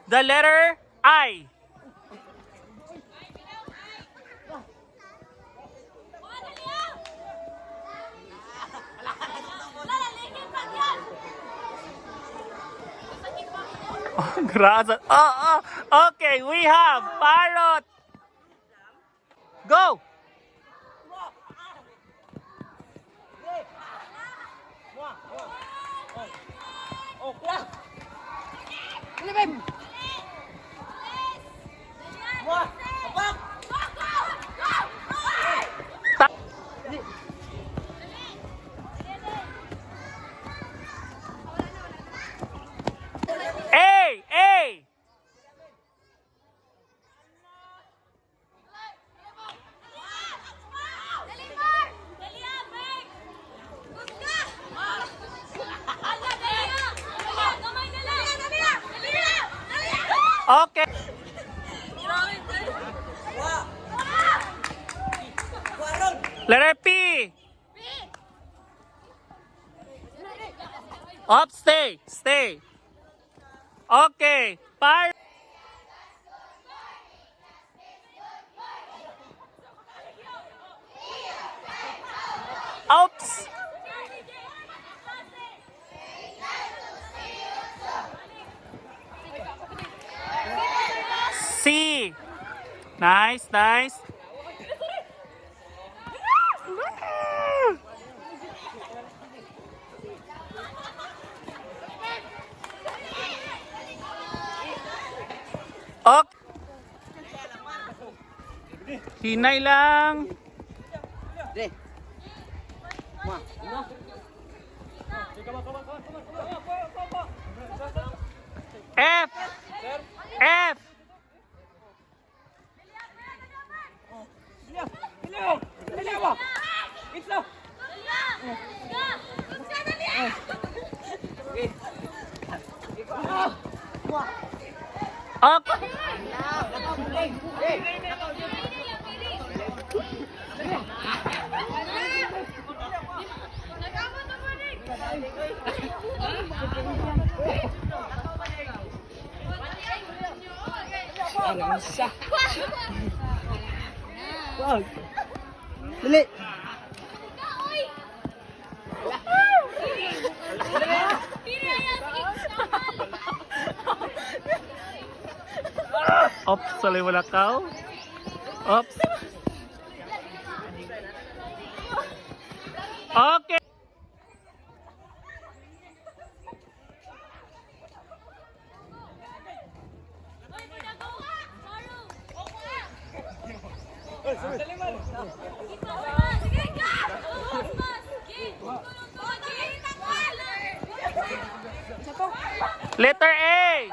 The letter I. Oh, grass. Okay, we have parrot. Go. A, A. Okay. Letter P. Up, stay, stay. Okay. Par. Oops. C. Nice, nice. Okay. Hinay lang. F. F. Up. Dali. Ops, salay wala ka. Ops. Okay. Letter A.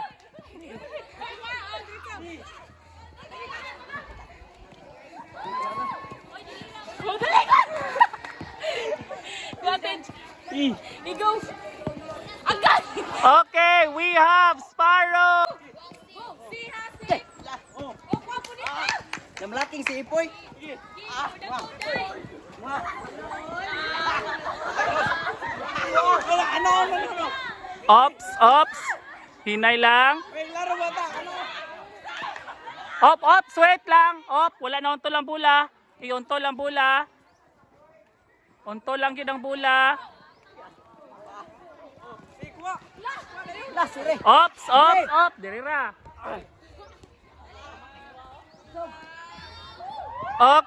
Ikaw. Agad. Okay, we have Sparrow. Namlaking si Ipoy. Ops, ops. Hinay lang. Op, ops, wait lang. Op, wala na untol ang bula. Iuntol ang bula. Untol lang yun ang bula. Ops, ops, ops. Dirira. Ok.